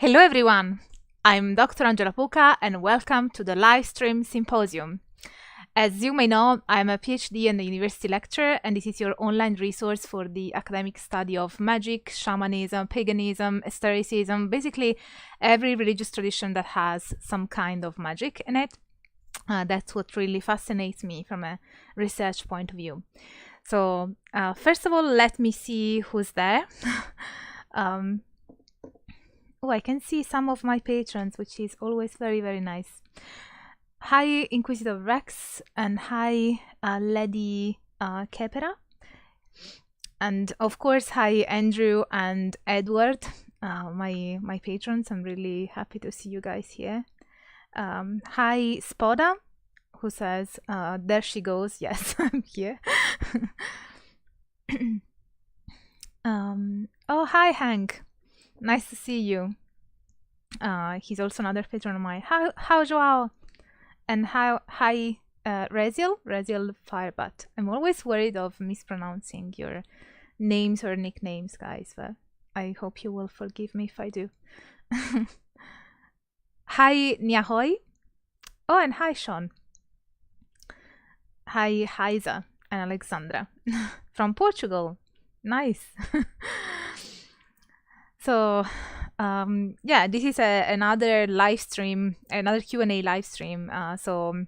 Hello everyone, I'm Dr. Angela Puca and welcome to the Livestream Symposium. As you may know, I'm a PhD and a university lecturer, and this is your online resource for the academic study of magic, shamanism, paganism, esotericism, basically every religious tradition that has some kind of magic in it. That's what really fascinates me from a research point of view. So first of all, let me see who's there. Oh, I can see some of my patrons, which is always very, very nice. Hi, Inquisitor Rex, and hi, Lady Kepera. And of course, hi, Andrew and Edward, my patrons. I'm really happy to see you guys here. Hi, Spoda, who says, there she goes. Yes, I'm here. Oh, hi, Hank. Nice to see you. He's also another patron of mine. How Joao? And hi, Reziel Firebat. I'm always worried of mispronouncing your names or nicknames, guys, but I hope you will forgive me if I do. Hi, Nyahoy. Oh, and hi, Sean. Hi, Haiza and Alexandra from Portugal. Nice. So, yeah, this is another live stream, another Q&A live stream. So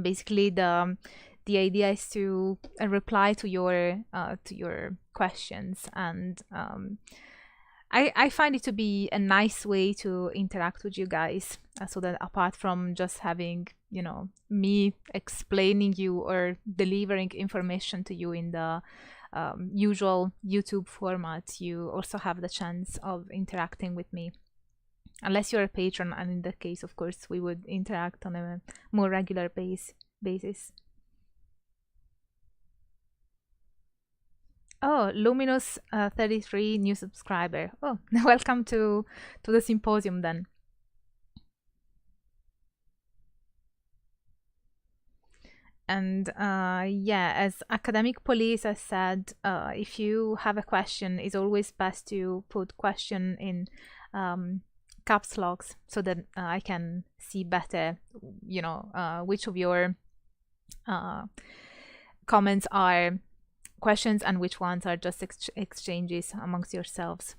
basically the idea is to reply to your questions, and I find it to be a nice way to interact with you guys, so that apart from just having, you know, me explaining you or delivering information to you in the usual YouTube format, you also have the chance of interacting with me. Unless you're a patron, and in that case, of course, we would interact on a more regular basis. Oh, Luminous 33 new subscriber. Oh, welcome to the symposium then. And yeah, as academic police, I said, if you have a question, it's always best to put question in caps locks, so that I can see better, you know, which of your comments are questions and which ones are just exchanges amongst yourselves.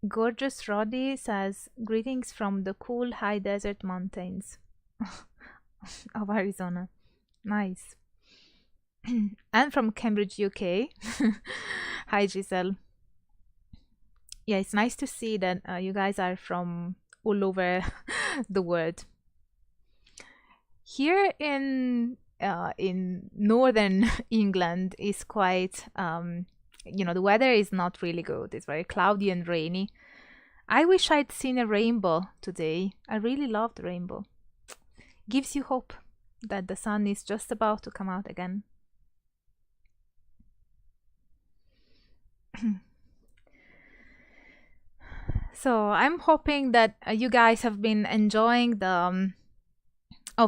Gorgeous Roddy says, greetings from the cool high desert mountains of Arizona. Nice. And from Cambridge, UK. Hi, Giselle. Yeah, it's nice to see that you guys are from all over the world. Here in northern England is quite you know, the weather is not really good. It's very cloudy and rainy. I wish I'd seen a rainbow today. I really love the rainbow. Gives you hope that the sun is just about to come out again. So I'm hoping that you guys have been enjoying the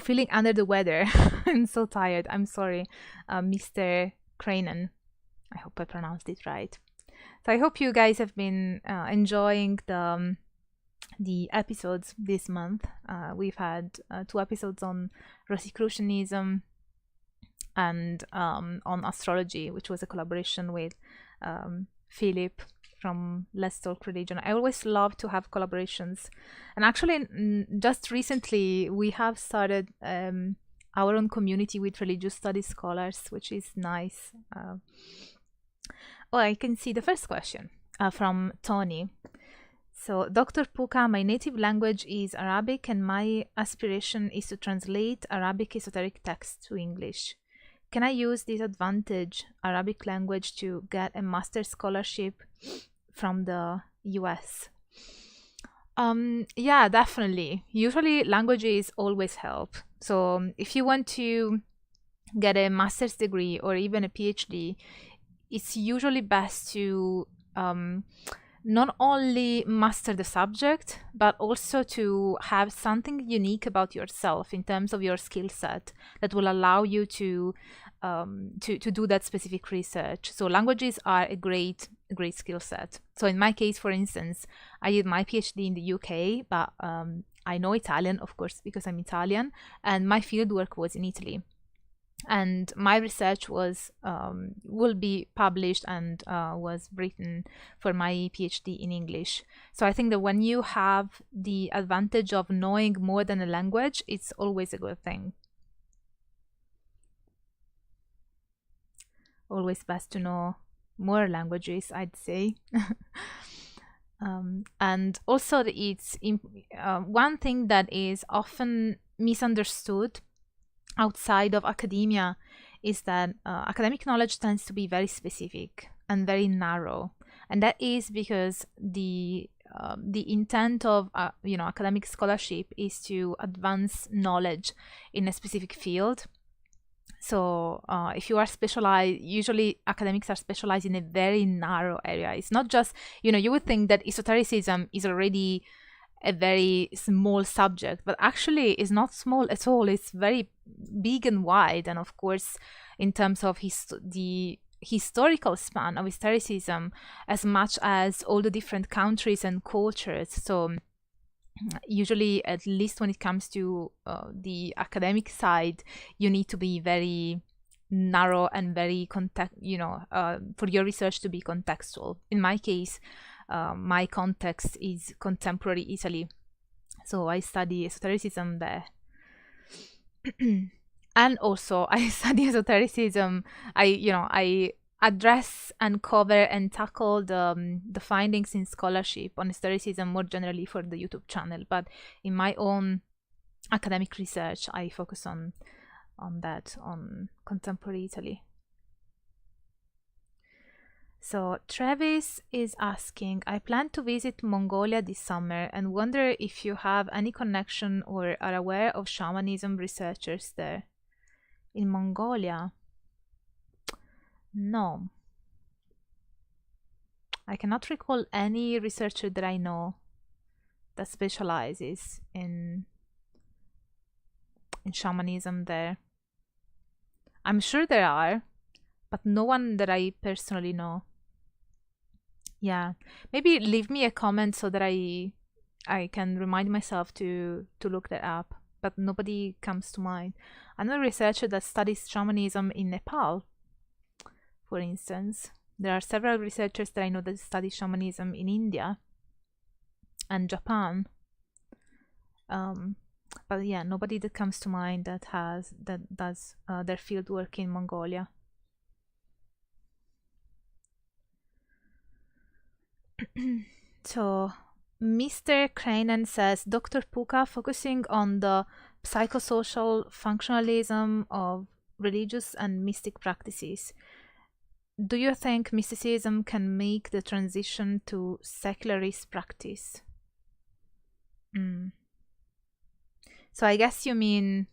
feeling under the weather. I'm so tired. I'm sorry, Mr. Cranen. I hope I pronounced it right. So I hope you guys have been enjoying the episodes this month. We've had 2 episodes on Rosicrucianism and on astrology, which was a collaboration with Philip from Let's Talk Religion. I always love to have collaborations, and actually just recently we have started our own community with religious studies scholars, which is nice. Oh, I can see the first question from Tony. So, Dr. Puka, my native language is Arabic, and my aspiration is to translate Arabic esoteric texts to English. Can I use this advantage, Arabic language, to get a master's scholarship from the US? Yeah, definitely. Usually languages always help. So if you want to get a master's degree or even a PhD, it's usually best to not only master the subject, but also to have something unique about yourself in terms of your skill set that will allow you to to do that specific research. So languages are a great skill set. So in my case, for instance, I did my PhD in the UK, but I know Italian, of course, because I'm Italian, and my fieldwork was in Italy. And my research will be published and was written for my PhD in English. So I think that when you have the advantage of knowing more than a language, it's always a good thing. Always best to know more languages, I'd say. And also it's one thing that is often misunderstood outside of academia is that academic knowledge tends to be very specific and very narrow, and that is because the intent of academic scholarship is to advance knowledge in a specific field. So if you are specialized, usually academics are specialized in a very narrow area. It's not just, you would think that esotericism is already a very small subject, but actually it's not small at all. It's very big and wide. And of course, in terms of the historical span of esotericism, as much as all the different countries and cultures. So usually, at least when it comes to the academic side, you need to be very narrow and very for your research to be contextual. In my case, my context is contemporary Italy, so I study esotericism there. And also I study esotericism. I address and cover and tackle the findings in scholarship on esotericism more generally for the YouTube channel, but in my own academic research I focus on contemporary Italy. So Travis is asking, I plan to visit Mongolia this summer and wonder if you have any connection or are aware of shamanism researchers there. In Mongolia? No. I cannot recall any researcher that I know that specializes in shamanism there. I'm sure there are, but no one that I personally know. Yeah, maybe leave me a comment so that I can remind myself to look that up, but nobody comes to mind. I know a researcher that studies shamanism in Nepal, for instance. There are several researchers that I know that study shamanism in India and Japan. But yeah, nobody that comes to mind that does their field work in Mongolia. So Mr. Cranen says, Dr. Puka focusing on the psychosocial functionalism of religious and mystic practices. Do you think mysticism can make the transition to secularist practice? So I guess you mean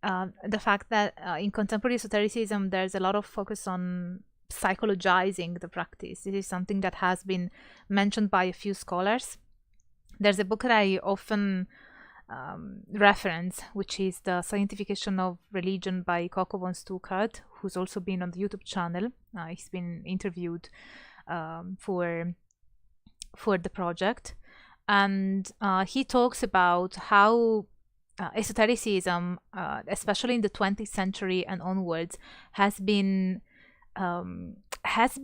the fact that in contemporary esotericism there's a lot of focus on psychologizing the practice. This is something that has been mentioned by a few scholars. There's a book that I often reference, which is The Scientification of Religion by Coco von Stuckart, who's also been on the YouTube channel. He's been interviewed for the project, and he talks about how esotericism, especially in the 20th century and onwards, has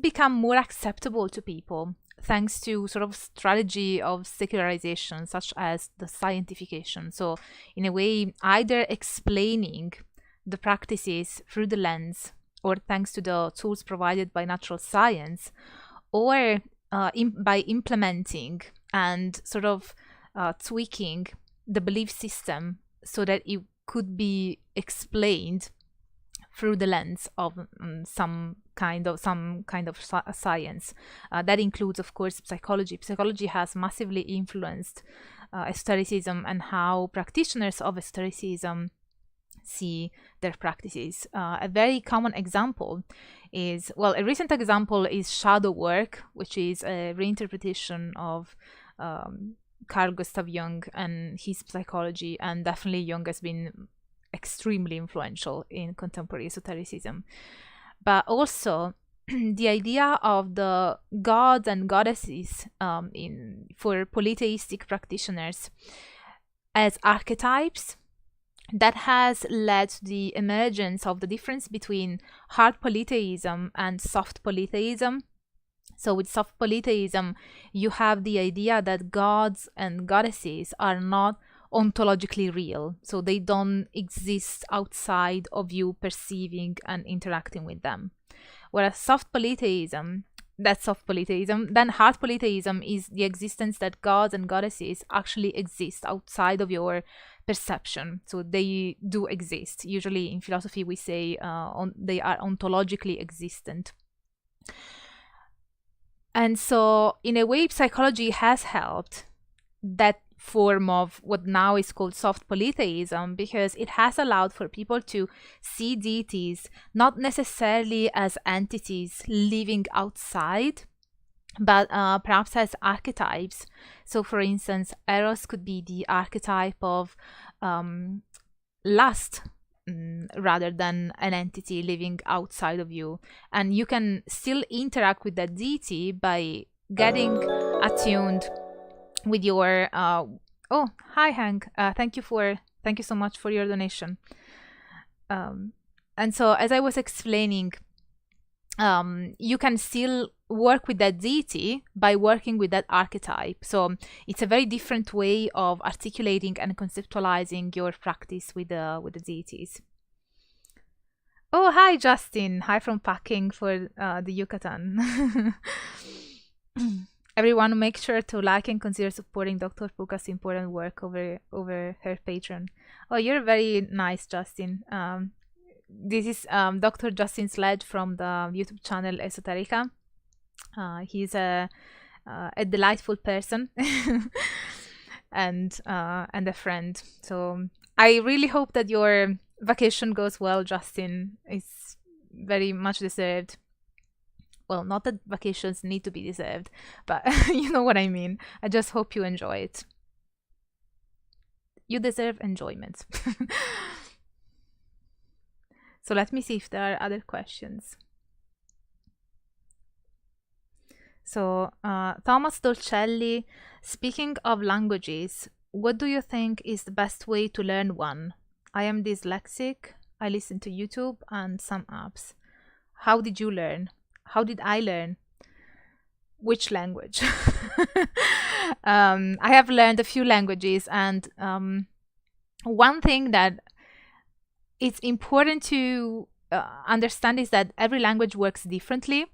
become more acceptable to people thanks to sort of strategy of secularization, such as the scientification. So in a way, either explaining the practices through the lens or thanks to the tools provided by natural science, or by implementing and sort of tweaking the belief system so that it could be explained through the lens of some kind of science. That includes, of course, psychology. Psychology has massively influenced esotericism and how practitioners of esotericism see their practices. A very common example is, a recent example is shadow work, which is a reinterpretation of Carl Gustav Jung and his psychology, and definitely Jung has been extremely influential in contemporary esotericism. But also the idea of the gods and goddesses for polytheistic practitioners as archetypes, that has led to the emergence of the difference between hard polytheism and soft polytheism. So with soft polytheism, you have the idea that gods and goddesses are not ontologically real, so they don't exist outside of you perceiving and interacting with them. Whereas soft polytheism, that's soft polytheism. Then hard polytheism is the existence that gods and goddesses actually exist outside of your perception. So they do exist. Usually in philosophy we say they are ontologically existent. And so in a way, psychology has helped that form of what now is called soft polytheism, because it has allowed for people to see deities not necessarily as entities living outside, but perhaps as archetypes. So for instance, Eros could be the archetype of lust, rather than an entity living outside of you. And you can still interact with that deity by getting attuned with your oh, hi Hank, thank you so much for your donation. And so as I was explaining, you can still work with that deity by working with that archetype. So it's a very different way of articulating and conceptualizing your practice with the deities. Oh, hi Justin, hi from Packing for the Yucatan. Everyone, make sure to like and consider supporting Dr. Puka's important work over her Patreon. Oh, you're very nice, Justin. This is Dr. Justin Sledge from the YouTube channel Esoterica. He's a delightful person and a friend. So I really hope that your vacation goes well, Justin. It's very much deserved. Well, not that vacations need to be deserved, but you know what I mean. I just hope you enjoy it. You deserve enjoyment. So let me see if there are other questions. So Thomas Dolcelli, speaking of languages, what do you think is the best way to learn one? I am dyslexic. I listen to YouTube and some apps. How did you learn? How did I learn? Which language? I have learned a few languages, and one thing that it's important to understand is that every language works differently.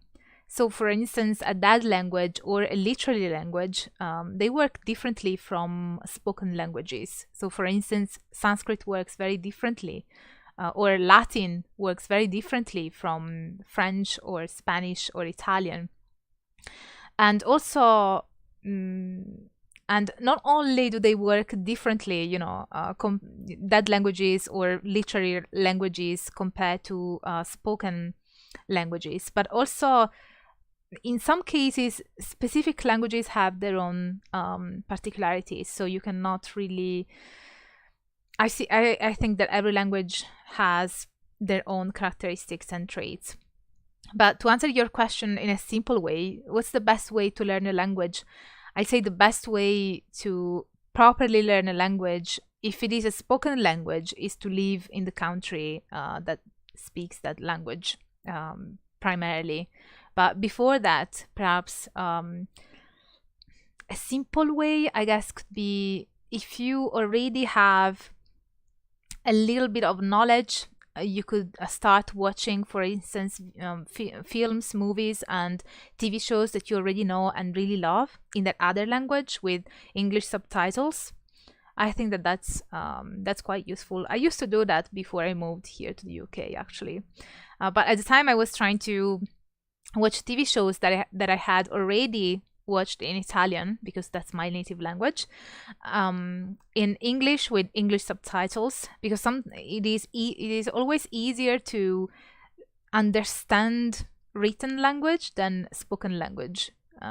So for instance, a dead language or a literary language, they work differently from spoken languages. So for instance, Sanskrit works very differently, or Latin works very differently from French or Spanish or Italian. And also, and not only do they work differently, you know, dead languages or literary languages compared to spoken languages, but also in some cases, specific languages have their own particularities. So you cannot really... I think that every language has their own characteristics and traits. But to answer your question in a simple way, what's the best way to learn a language? I say the best way to properly learn a language, if it is a spoken language, is to live in the country that speaks that language primarily. But before that, perhaps a simple way, I guess, could be if you already have a little bit of knowledge, you could start watching, for instance, films, movies, and TV shows that you already know and really love in that other language with English subtitles. I think that that's quite useful. I used to do that before I moved here to the UK, actually. But at the time, I was trying to watch TV shows that I had already watched in Italian, because that's my native language, in English with English subtitles, because it is always easier to understand written language than spoken language,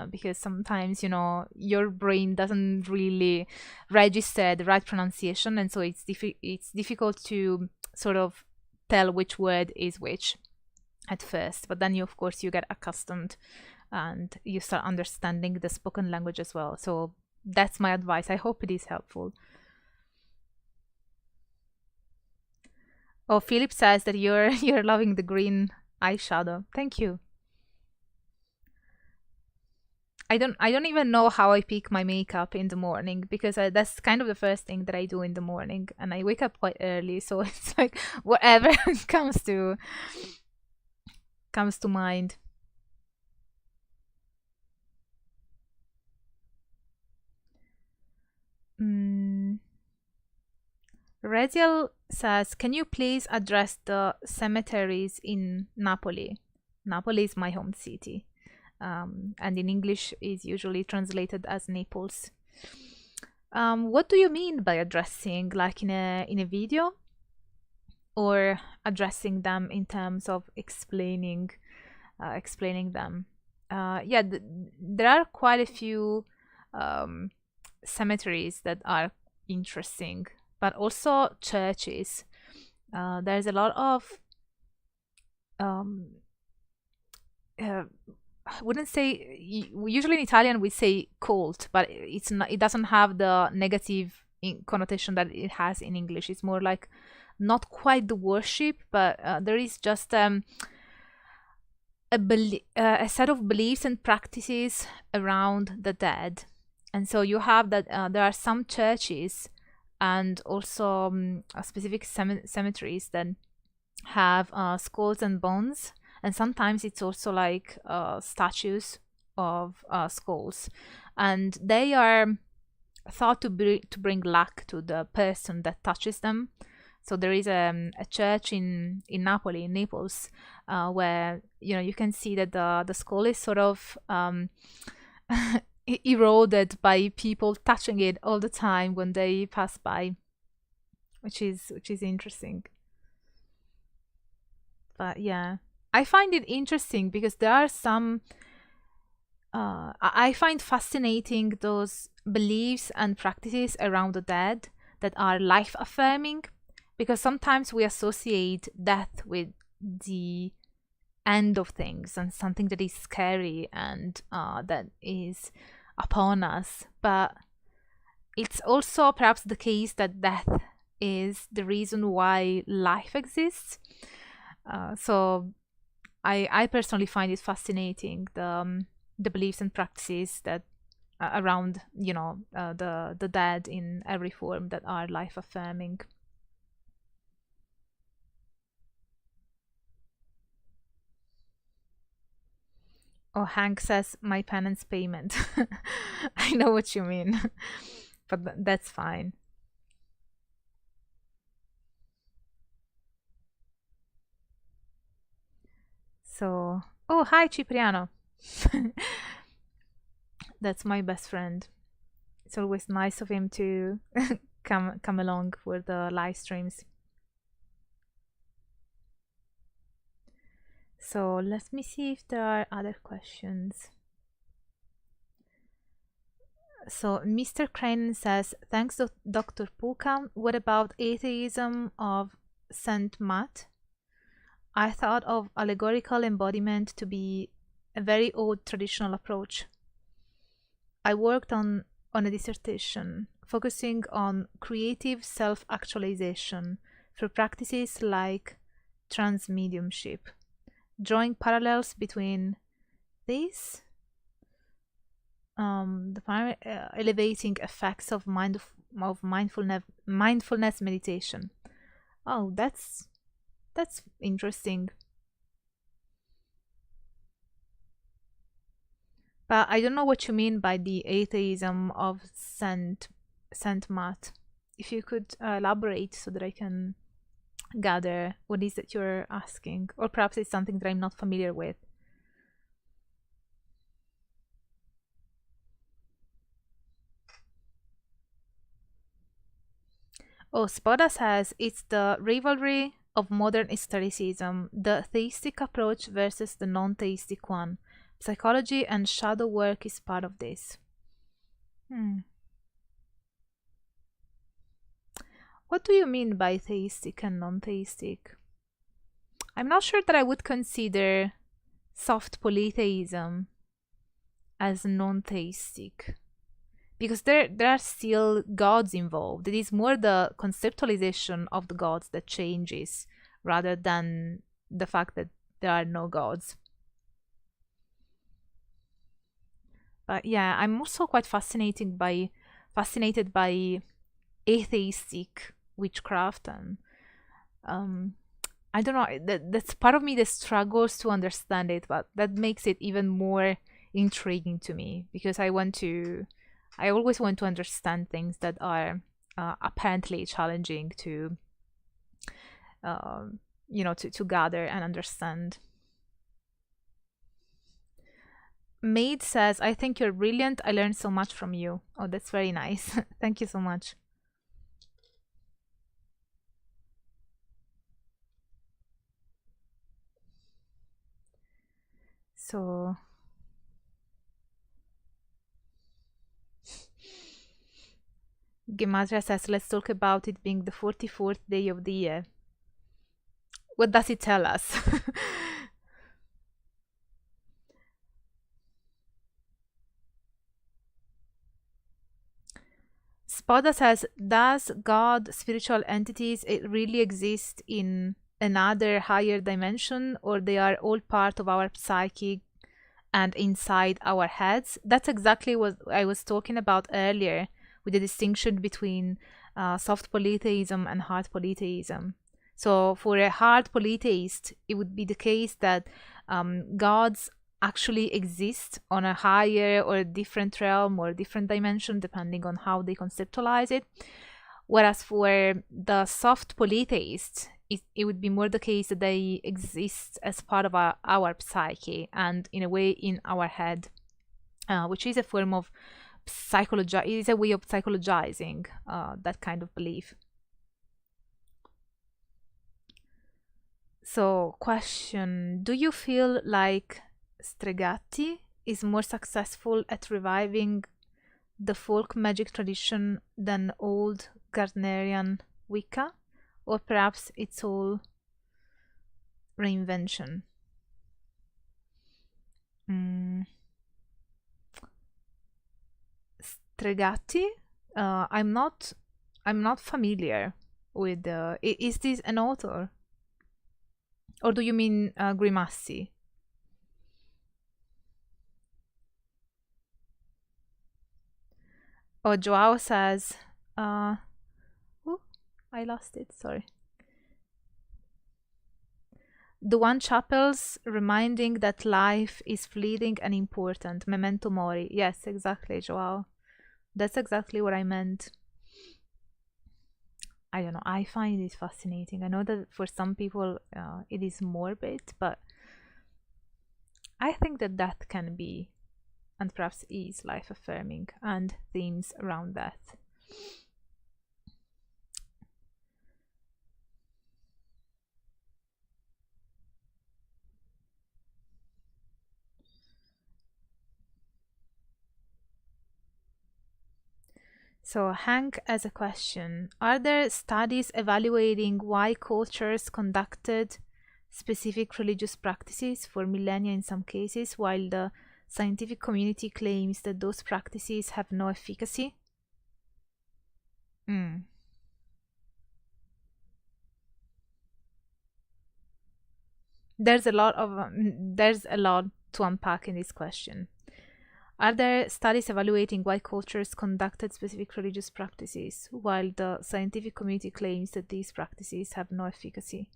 because sometimes, you know, your brain doesn't really register the right pronunciation, and so it's difficult to sort of tell which word is which at first, but then of course you get accustomed and you start understanding the spoken language as well. So that's my advice. I hope it is helpful. Oh, Philip says that you're you're loving the green eyeshadow. Thank you. I don't even know how I pick my makeup in the morning, because that's kind of the first thing that I do in the morning, and I wake up quite early, so it's like whatever comes to mind. Reziel says, can you please address the cemeteries in Napoli? Napoli is my home city, and in English is usually translated as Naples. What do you mean by addressing, like in a video, or addressing them in terms of explaining them? Yeah, there are quite a few cemeteries that are interesting, but also churches. There's a lot of I wouldn't say, usually in Italian we say cult, but it's not, it doesn't have the negative connotation that it has in English. It's more like not quite the worship, but there is just a set of beliefs and practices around the dead. And so you have that there are some churches and also specific cemeteries that have skulls and bones, and sometimes it's also like statues of skulls, and they are thought to bring luck to the person that touches them. So there is a church in Napoli, in Naples, where you can see that the skull is sort of eroded by people touching it all the time when they pass by, which is interesting. But yeah, I find it interesting because there are some I find fascinating those beliefs and practices around the dead that are life-affirming, because sometimes we associate death with the end of things and something that is scary and that is upon us. But it's also perhaps the case that death is the reason why life exists. So I personally find it fascinating, the beliefs and practices that around the dead in every form that are life affirming. Oh, Hank says my penance payment. I know what you mean, but that's fine. So, oh, hi Cipriano. That's my best friend. It's always nice of him to come along for the live streams. So let me see if there are other questions. So Mr. Crane says, thanks Dr. Puka. What about atheism of Saint Matt? I thought of allegorical embodiment to be a very old traditional approach. I worked on a dissertation focusing on creative self-actualization through practices like transmediumship, drawing parallels between these the elevating effects of mindfulness meditation. Oh, that's interesting. But I don't know what you mean by the atheism of Saint Matt. If you could elaborate so that I can gather what is that you're asking, or perhaps it's something that I'm not familiar with. Oh, Spoda says it's the rivalry of modern historicism, the theistic approach versus the non-theistic one. Psychology and shadow work is part of this. What do you mean by theistic and non-theistic? I'm not sure that I would consider soft polytheism as non-theistic, because there are still gods involved. It is more the conceptualization of the gods that changes rather than the fact that there are no gods. But yeah, I'm also quite fascinated by atheistic witchcraft, and I don't know, that's part of me that struggles to understand it, but that makes it even more intriguing to me, because I always want to understand things that are apparently challenging to to gather and understand. Maid says, I think you're brilliant. I learned so much from you. Oh, that's very nice. Thank you so much. So, Gematria says, let's talk about it being the 44th day of the year. What does it tell us? Spada says, does God, spiritual entities, it really exist in another higher dimension, or they are all part of our psyche and inside our heads? That's exactly what I was talking about earlier, with the distinction between soft polytheism and hard polytheism. So for a hard polytheist, it would be the case that gods actually exist on a higher or a different realm or a different dimension, depending on how they conceptualize it. Whereas for the soft polytheists, it would be more the case that they exist as part of our psyche and in a way in our head, which is a form of it is a way of psychologizing that kind of belief. So, question: do you feel like Stregatti is more successful at reviving the folk magic tradition than old Gardnerian Wicca, or perhaps it's all reinvention? Stregatti, I'm not familiar with. Is this an author, or do you mean Grimassi? Oh, Joao says, oh, I lost it, sorry. The one chapels reminding that life is fleeting and important. Memento mori. Yes, exactly, Joao. That's exactly what I meant. I don't know. I find it fascinating. I know that for some people it is morbid, but I think that that can be, and perhaps is, life affirming, and themes around that. So, Hank as a question: are there studies evaluating why cultures conducted specific religious practices for millennia in some cases, while the scientific community claims that those practices have no efficacy? There's a lot to unpack in this question. Are there studies evaluating why cultures conducted specific religious practices, while the scientific community claims that these practices have no efficacy?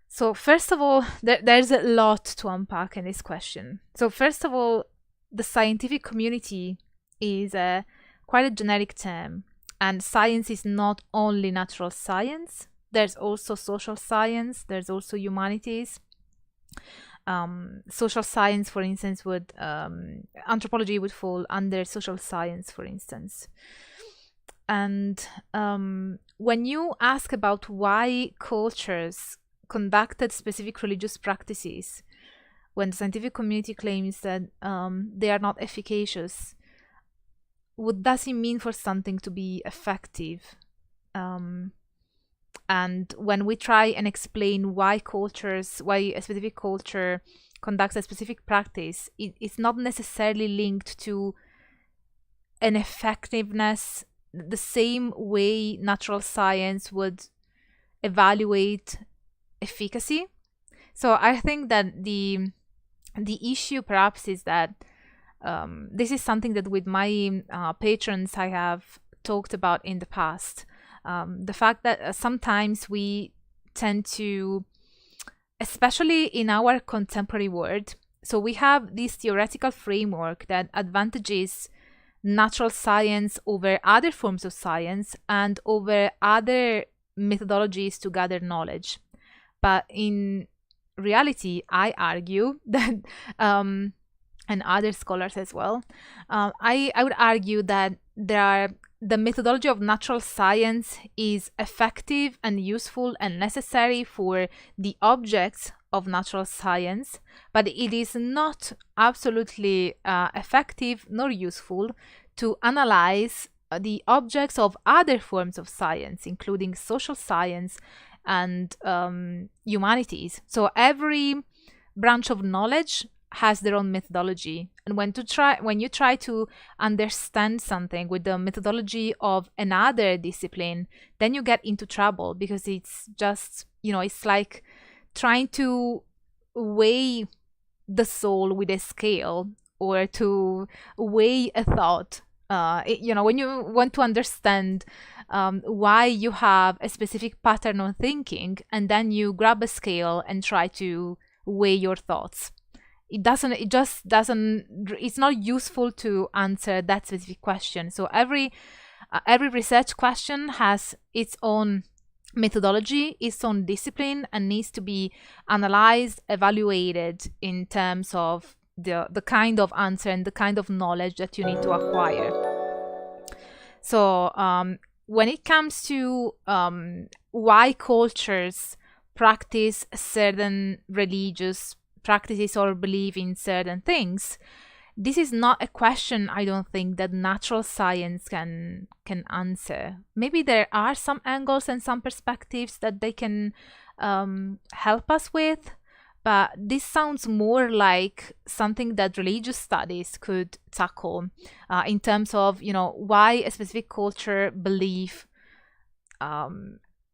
So, first of all, there's a lot to unpack in this question. So, first of all, the scientific community is quite a generic term, and science is not only natural science. There's also social science. There's also humanities. Social science, for instance, would anthropology would fall under social science, for instance. And when you ask about why cultures conducted specific religious practices, when the scientific community claims that they are not efficacious, what does it mean for something to be effective? And when we try and explain why a specific culture conducts a specific practice, it's not necessarily linked to an effectiveness the same way natural science would evaluate efficacy. So I think that the issue perhaps is that this is something that with my patrons I have talked about in the past. The fact that sometimes we tend to, especially in our contemporary world, so we have this theoretical framework that advantages natural science over other forms of science and over other methodologies to gather knowledge. But in reality, I argue that, and other scholars as well, I would argue that the methodology of natural science is effective and useful and necessary for the objects of natural science, but it is not absolutely effective nor useful to analyze the objects of other forms of science, including social science and humanities. So every branch of knowledge has their own methodology, and when you try to understand something with the methodology of another discipline, then you get into trouble, because it's just, it's like trying to weigh the soul with a scale, or to weigh a thought. When you want to understand why you have a specific pattern of thinking, and then you grab a scale and try to weigh your thoughts, it's not useful to answer that specific question. So every research question has its own methodology, its own discipline, and needs to be analyzed, evaluated in terms of the kind of answer and the kind of knowledge that you need to acquire. So when it comes to why cultures practice certain religious practices or believe in certain things, this is not a question, I don't think, that natural science can answer. Maybe there are some angles and some perspectives that they can help us with, but this sounds more like something that religious studies could tackle in terms of, why a specific culture believe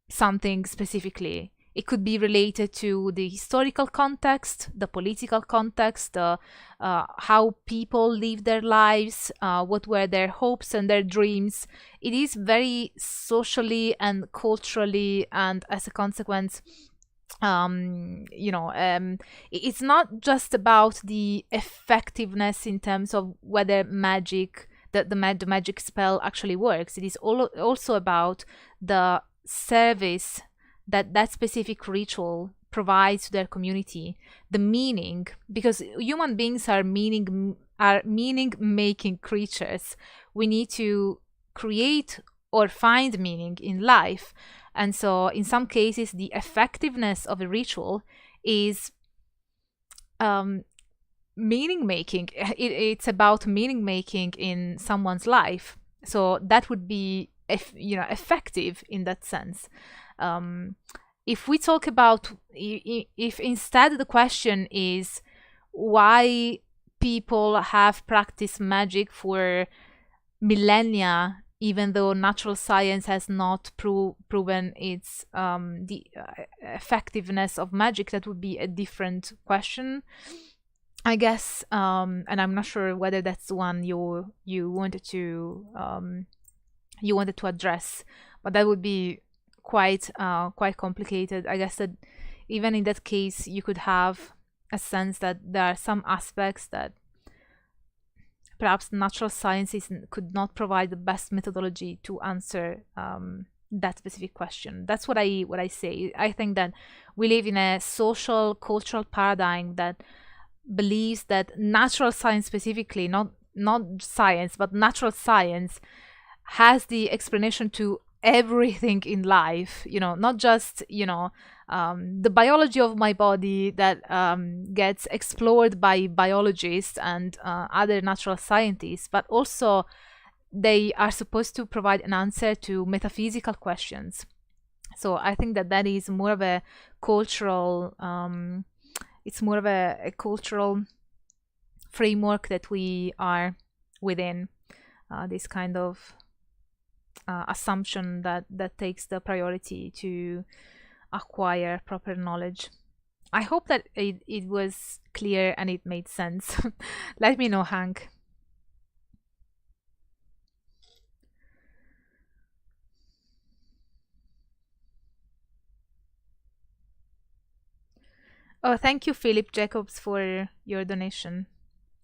something specifically. It could be related to the historical context, the political context, how people live their lives, what were their hopes and their dreams. It is very socially and culturally, and as a consequence, it's not just about the effectiveness in terms of whether magic, the magic spell actually works. It is also about the service that specific ritual provides to their community, the meaning, because human beings are meaning making creatures. We need to create or find meaning in life. And so in some cases, the effectiveness of a ritual is meaning making. It's about meaning making in someone's life. So that would be effective in that sense. If we talk about, if instead the question is why people have practiced magic for millennia, even though natural science has not proven its the effectiveness of magic, that would be a different question, I guess. And I'm not sure whether that's the one you wanted to address, but that would be quite complicated. I guess that even in that case, you could have a sense that there are some aspects that perhaps natural sciences could not provide the best methodology to answer that specific question. That's what I say. I think that we live in a social cultural paradigm that believes that natural science specifically, not science, but natural science, has the explanation to everything in life, not just the biology of my body that gets explored by biologists and other natural scientists, but also they are supposed to provide an answer to metaphysical questions. So I think that that is more of a cultural, it's more of a cultural framework that we are within, this kind of assumption that takes the priority to acquire proper knowledge. I hope that it was clear and it made sense. Let me know, Hank. Oh, thank you, Philip Jacobs, for your donation.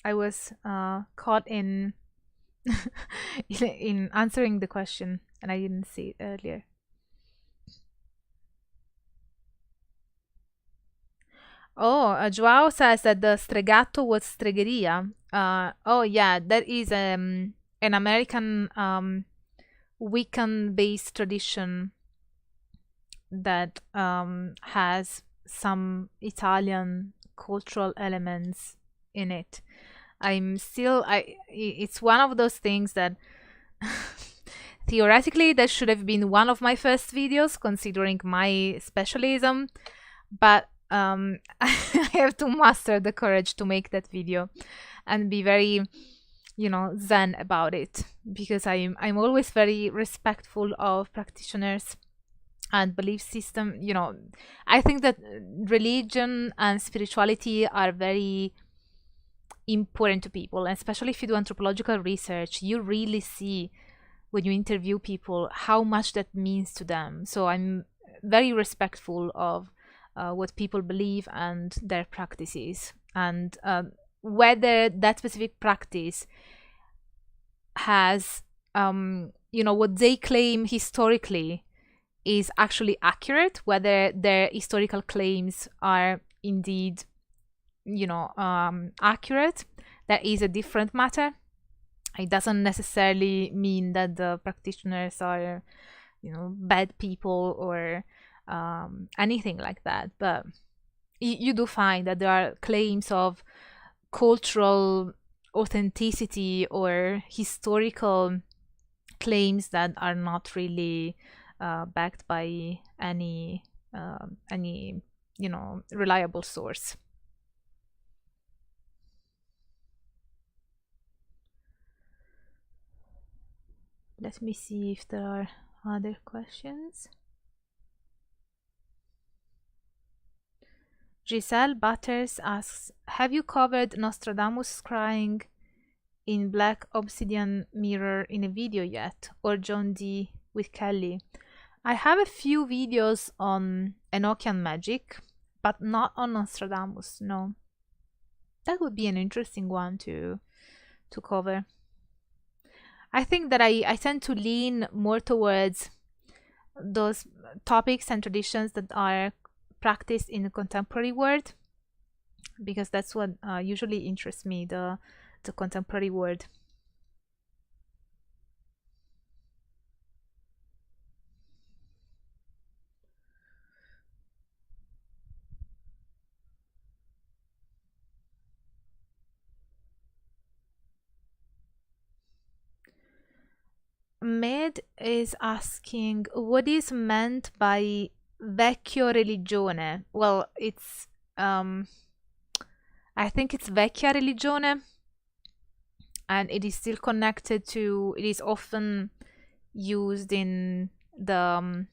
I was caught in in answering the question, and I didn't see it earlier. Oh, Joao says that the stregato was stregheria. Oh, yeah, that is an American Wiccan-based tradition that has some Italian cultural elements in it. It's one of those things that theoretically that should have been one of my first videos, considering my specialism, but I have to muster the courage to make that video and be very, zen about it, because I'm always very respectful of practitioners and belief system. I think that religion and spirituality are very important to people, and especially if you do anthropological research, you really see when you interview people how much that means to them. So I'm very respectful of what people believe and their practices, and whether that specific practice has what they claim historically is actually accurate, whether their historical claims are indeed accurate. That is a different matter. It doesn't necessarily mean that the practitioners are bad people or anything like that, but you do find that there are claims of cultural authenticity or historical claims that are not really backed by any reliable source. Let me see if there are other questions. Giselle Butters asks, have you covered Nostradamus scrying in black obsidian mirror in a video yet, or John Dee with Kelly? I have a few videos on Enochian magic, but not on Nostradamus, no. That would be an interesting one to cover. I think that I tend to lean more towards those topics and traditions that are practiced in the contemporary world, because that's what usually interests me, the contemporary world. Med is asking, what is meant by vecchio religione? Well, it's I think it's vecchia religione, and it is still connected to, it is often used in the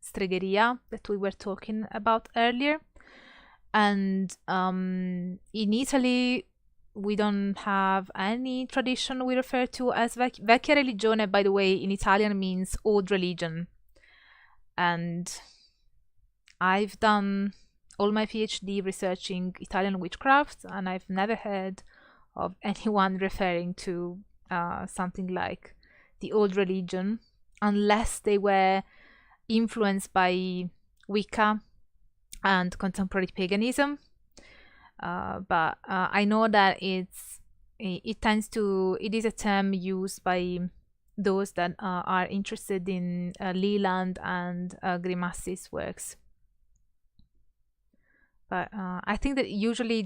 stregheria that we were talking about earlier. And in Italy, we don't have any tradition we refer to as vecchia religione, by the way, in Italian means old religion. And I've done all my PhD researching Italian witchcraft, and I've never heard of anyone referring to something like the old religion, unless they were influenced by Wicca and contemporary paganism. But I know that it is a term used by those that are interested in Leland and Grimassi's works. But I think that usually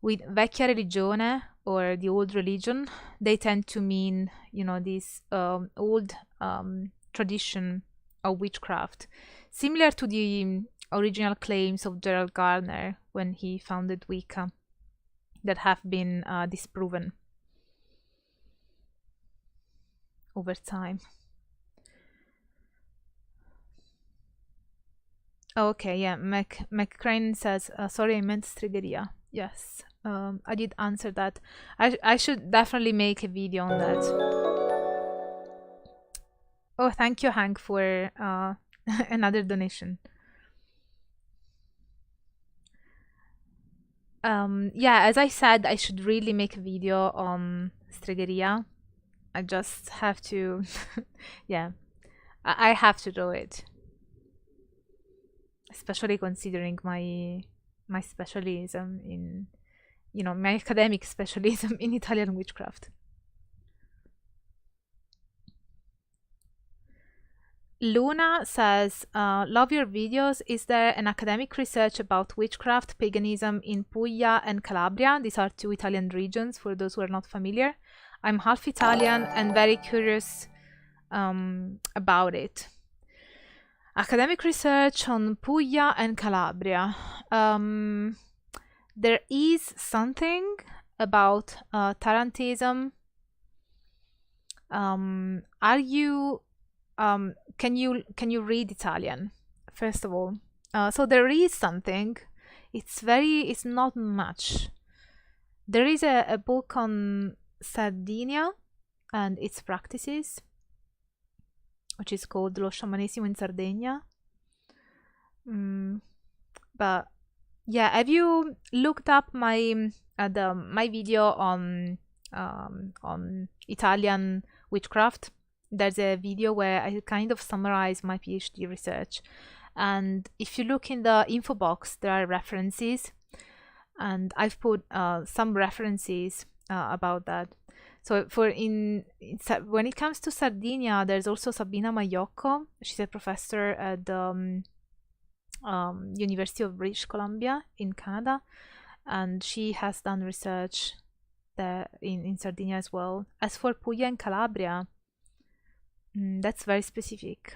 with vecchia religione, or the old religion, they tend to mean, this old tradition of witchcraft, similar to the original claims of Gerald Gardner when he founded Wicca, that have been disproven over time. Okay, yeah, McCrane says, sorry, I meant Stregheria. Yes, I did answer that. I should definitely make a video on that. Oh, thank you, Hank, for another donation. Yeah, as I said, I should really make a video on Stregheria. I just have to, yeah, I have to do it. Especially considering my specialism in, my academic specialism in Italian witchcraft. Luna says, love your videos. Is there an academic research about witchcraft, paganism in Puglia and Calabria? These are 2 Italian regions, for those who are not familiar. I'm half Italian and very curious about it. Academic research on Puglia and Calabria. There is something about Tarantism. Are you can you read Italian, first of all? So there is something. It's not much. There is a book on Sardinia and its practices, which is called Lo Shamanesimo in Sardegna. But yeah, have you looked up my video on Italian witchcraft? There's a video where I kind of summarize my PhD research, and if you look in the info box, there are references, and I've put some references about that. So when it comes to Sardinia, there's also Sabina Maiocco. She's a professor at the University of British Columbia in Canada, and she has done research there in Sardinia as well. As for Puglia and Calabria, that's very specific.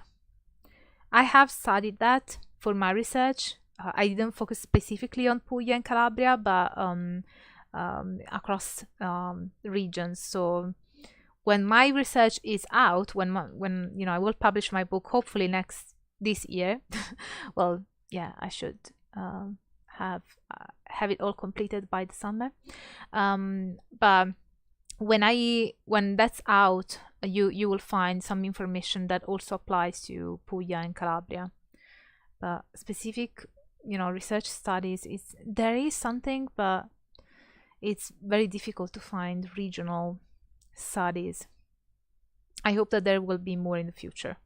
I have studied that for my research. I didn't focus specifically on Puglia and Calabria, but across regions. So when my research is out, when I will publish my book, hopefully this year. Well, yeah, I should have it all completed by the summer. But when that's out, you will find some information that also applies to Puglia and Calabria. But specific, research studies, there is something, but it's very difficult to find regional studies. I hope that there will be more in the future.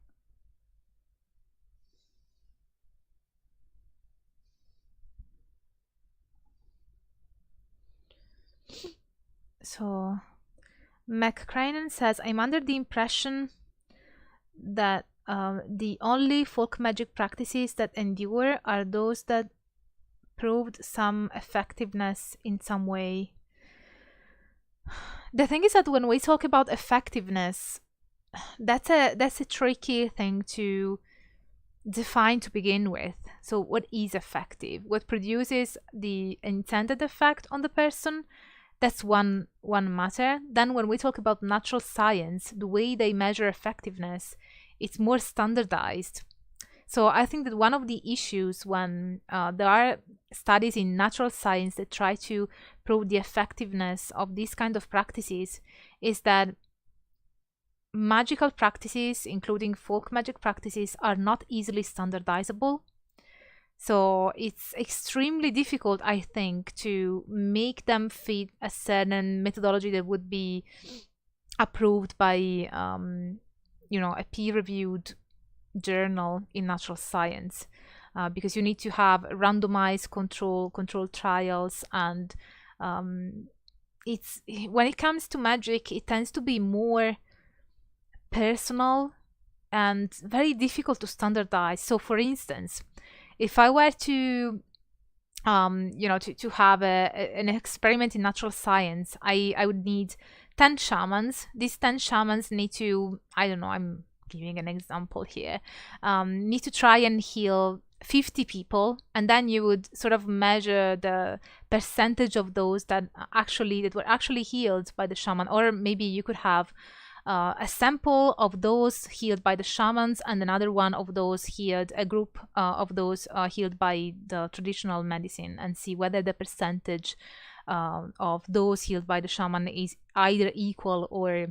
So McCranen says, I'm under the impression that the only folk magic practices that endure are those that proved some effectiveness in some way. The thing is that when we talk about effectiveness, that's a tricky thing to define to begin with. So what is effective? What produces the intended effect on the person? That's one matter. Then when we talk about natural science, the way they measure effectiveness, it's more standardized. So I think that one of the issues when there are studies in natural science that try to prove the effectiveness of these kind of practices is that magical practices, including folk magic practices, are not easily standardizable. So it's extremely difficult, I think, to make them fit a certain methodology that would be approved by, a peer-reviewed journal in natural science, because you need to have randomized control trials, and it's when it comes to magic, it tends to be more personal and very difficult to standardize. So, for instance, if I were to to have an experiment in natural science, I would need 10 shamans. These 10 shamans need to, I don't know, I'm giving an example here, need to try and heal 50 people, and then you would sort of measure the percentage of those that were actually healed by the shaman. Or maybe you could have a sample of those healed by the shamans and another one of those healed, a group of those healed by the traditional medicine, and see whether the percentage of those healed by the shaman is either equal or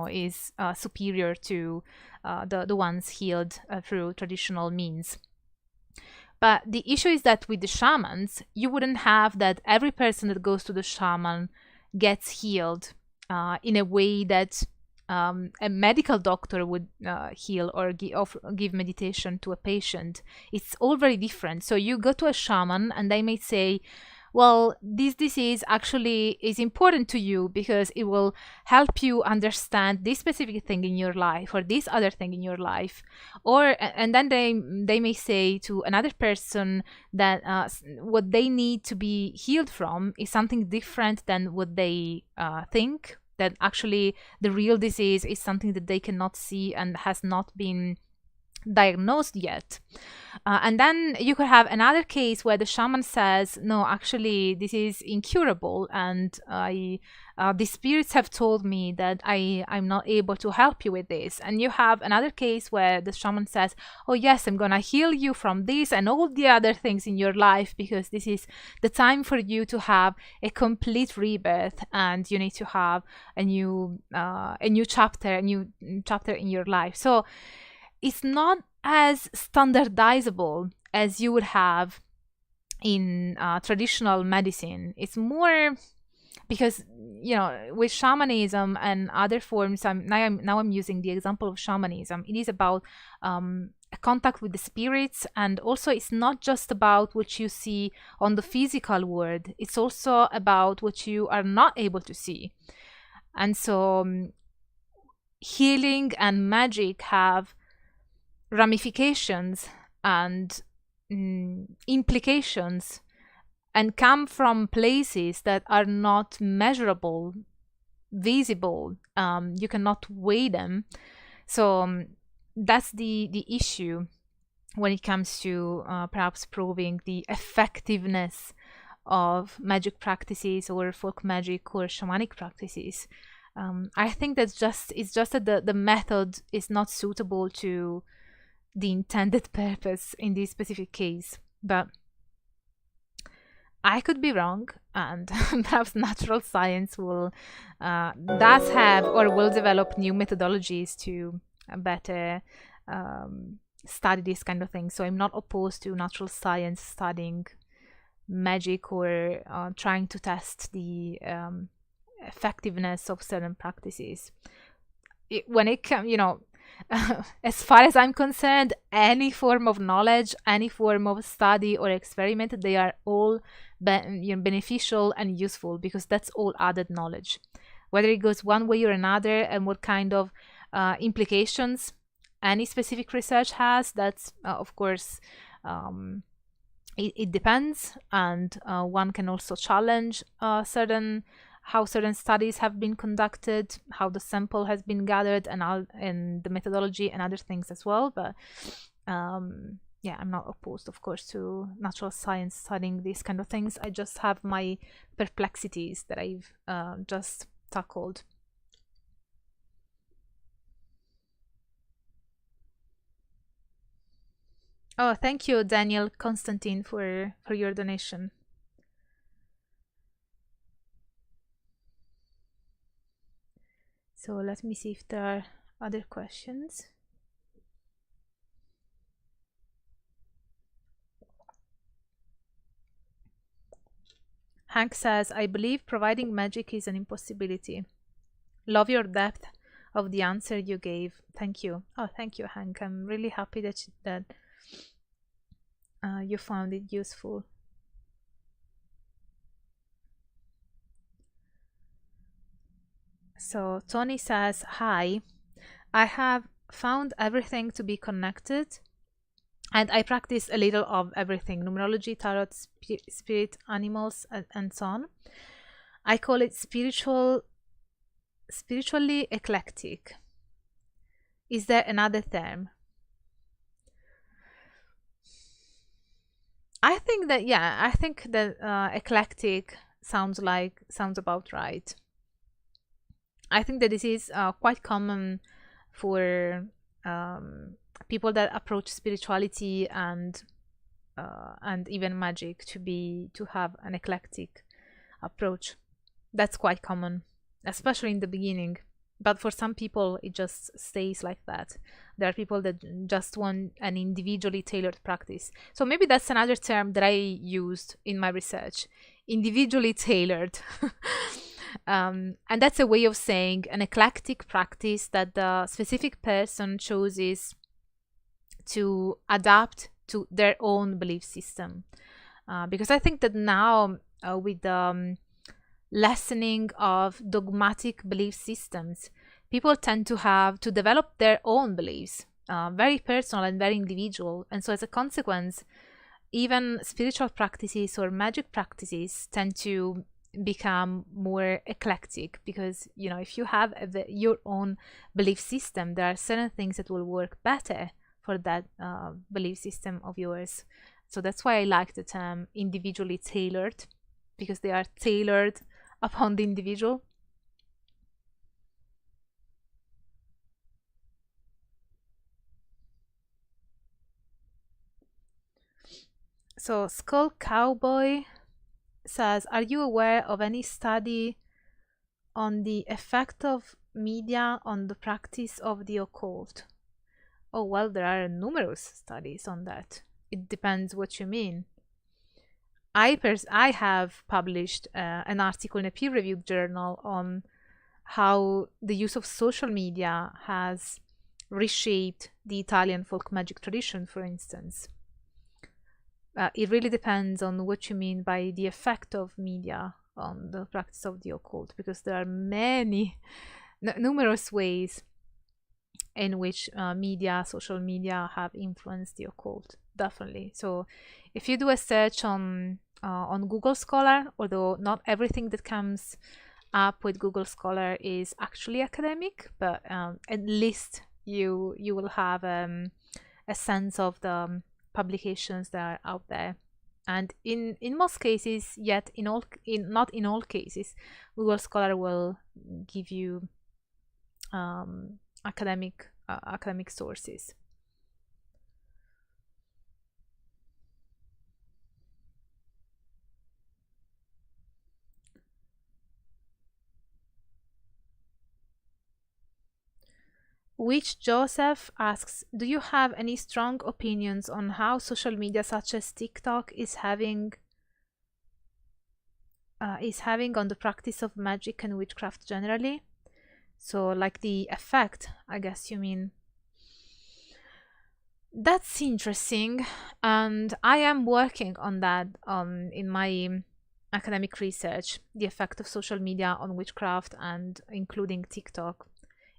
is superior to the ones healed through traditional means. But the issue is that with the shamans, you wouldn't have that every person that goes to the shaman gets healed in a way that a medical doctor would heal or give meditation to a patient. It's all very different. So you go to a shaman and they may say, well, this disease actually is important to you because it will help you understand this specific thing in your life or this other thing in your life. And then they may say to another person that what they need to be healed from is something different than what they think, that actually the real disease is something that they cannot see and has not been diagnosed yet. And then you could have another case where the shaman says, no, actually this is incurable, and the spirits have told me that I'm not able to help you with this. And you have another case where the shaman says, oh yes, I'm gonna heal you from this and all the other things in your life, because this is the time for you to have a complete rebirth, and you need to have a new chapter in your life. So it's not as standardizable as you would have in traditional medicine. It's more because, with shamanism and other forms, now I'm using the example of shamanism. It is about a contact with the spirits, and also it's not just about what you see on the physical world. It's also about what you are not able to see. And so healing and magic have ramifications and implications, and come from places that are not measurable, visible. You cannot weigh them. So that's the issue when it comes to perhaps proving the effectiveness of magic practices or folk magic or shamanic practices. I think it's just that the method is not suitable to the intended purpose in this specific case. But I could be wrong, and perhaps natural science will develop new methodologies to better study this kind of thing. So I'm not opposed to natural science studying magic or trying to test the effectiveness of certain practices. When it comes, as far as I'm concerned, any form of knowledge, any form of study or experiment, they are all beneficial and useful, because that's all added knowledge. Whether it goes one way or another and what kind of implications any specific research has, that's of course it depends, and one can also challenge how certain studies have been conducted, how the sample has been gathered, and the methodology and other things as well. But I'm not opposed, of course, to natural science studying these kind of things. I just have my perplexities that I've just tackled. Oh, thank you, Daniel Constantine, for your donation. So let me see if there are other questions. Hank says, I believe providing magic is an impossibility. Love your depth of the answer you gave. Thank you. Oh, thank you, Hank. I'm really happy that you found it useful. So Tony says, hi, I have found everything to be connected. And I practice a little of everything: numerology, tarot, spirit animals, and so on. I call it spiritually eclectic. Is there another term? I think that eclectic sounds about right. I think that this is quite common for people that approach spirituality and even magic to have an eclectic approach. That's quite common, especially in the beginning. But for some people, it just stays like that. There are people that just want an individually tailored practice. So maybe that's another term that I used in my research: individually tailored. And that's a way of saying an eclectic practice that the specific person chooses to adapt to their own belief system. Because I think that now, with the lessening of dogmatic belief systems, people tend to develop their own beliefs, very personal and very individual. And so as a consequence, even spiritual practices or magic practices tend to become more eclectic, because if you have your own belief system, there are certain things that will work better for that belief system of yours. So that's why I like the term individually tailored, because they are tailored upon the individual. So Skull Cowboy says, are you aware of any study on the effect of media on the practice of the occult? Oh, well, there are numerous studies on that. It depends what you mean. I have published an article in a peer-reviewed journal on how the use of social media has reshaped the Italian folk magic tradition, for instance. It really depends on what you mean by the effect of media on the practice of the occult, because there are numerous ways in which social media have influenced the occult, definitely. So if you do a search on Google Scholar, although not everything that comes up with Google Scholar is actually academic, but at least you will have a sense of the publications that are out there. And in most cases, not in all cases, Google Scholar will give you academic sources. Which Joseph asks, do you have any strong opinions on how social media such as TikTok is having on the practice of magic and witchcraft generally? So like the effect, I guess you mean. That's interesting, and I am working on that in my academic research, the effect of social media on witchcraft, and including TikTok.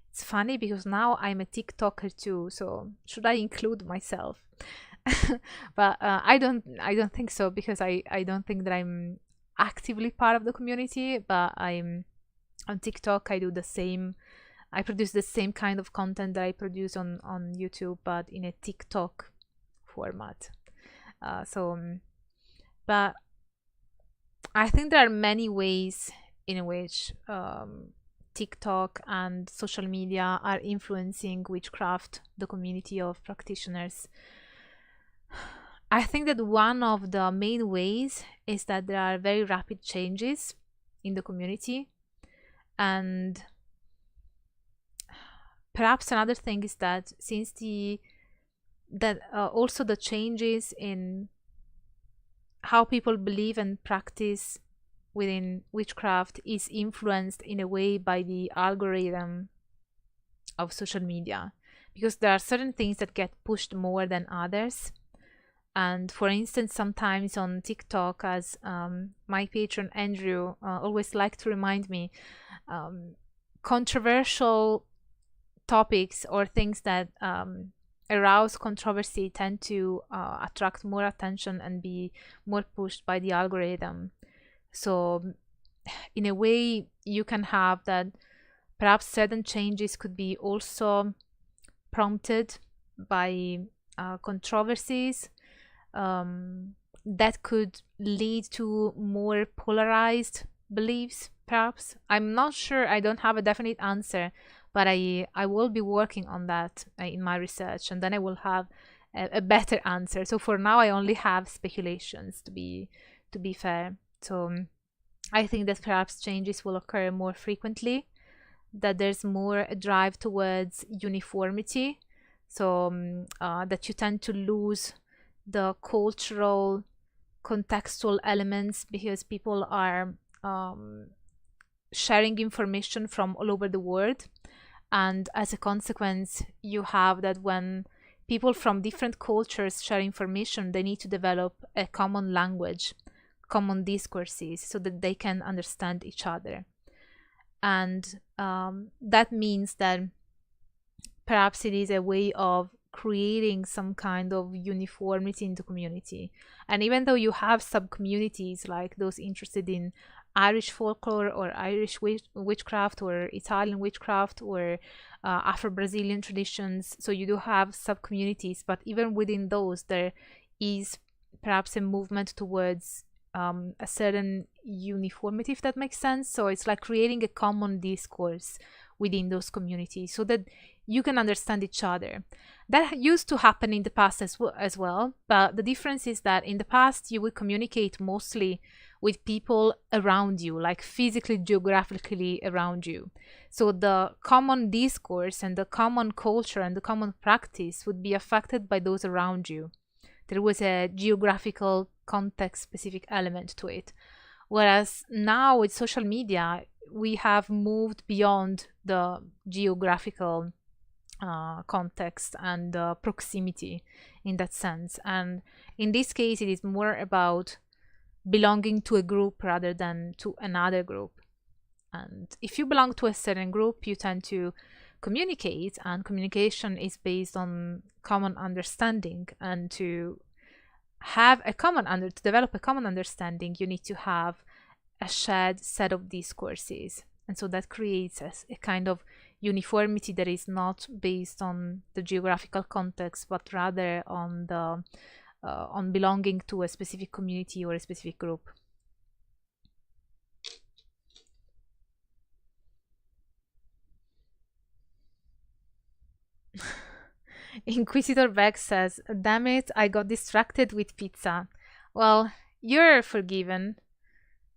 It's funny because now I'm a TikToker too, so should I include myself? But I don't think so, because I don't think that I'm actively part of the community, but I'm on TikTok. I produce the same kind of content that I produce on YouTube, but in a TikTok format. But I think there are many ways in which TikTok and social media are influencing witchcraft, the community of practitioners. I think that one of the main ways is that there are very rapid changes in the community, and perhaps another thing is that also the changes in how people believe and practice within witchcraft is influenced in a way by the algorithm of social media, because there are certain things that get pushed more than others. And for instance, sometimes on TikTok, as my patron Andrew always liked to remind me, controversial topics or things that arouse controversy tend to attract more attention and be more pushed by the algorithm. So in a way, you can have that perhaps certain changes could be also prompted by controversies that could lead to more polarized beliefs, perhaps. I'm not sure, I don't have a definite answer, but I will be working on that in my research, and then I will have a better answer. So for now, I only have speculations, to be fair. So I think that perhaps changes will occur more frequently, that there's more a drive towards uniformity, so that you tend to lose the cultural contextual elements because people are sharing information from all over the world, and as a consequence you have that when people from different cultures share information, they need to develop a common language, common discourses, so that they can understand each other. And that means that perhaps it is a way of creating some kind of uniformity in the community. And even though you have sub-communities like those interested in Irish folklore or Irish witchcraft or Italian witchcraft or Afro-Brazilian traditions, so you do have sub-communities, but even within those there is perhaps a movement towards a certain uniformity, if that makes sense. So it's like creating a common discourse within those communities so that you can understand each other. That used to happen in the past as well, but the difference is that in the past you would communicate mostly with people around you, like physically, geographically around you. So the common discourse and the common culture and the common practice would be affected by those around you. There was a geographical context specific element to it. Whereas now with social media, we have moved beyond the geographical context and proximity in that sense. And in this case, it is more about belonging to a group rather than to another group. And if you belong to a certain group, you tend to communicate, and communication is based on common understanding. And to have a to develop a common understanding, you need to have a shared set of discourses. And so that creates a kind of uniformity that is not based on the geographical context, but rather on the on belonging to a specific community or a specific group. Inquisitor Beck says, damn it, I got distracted with pizza. Well, you're forgiven.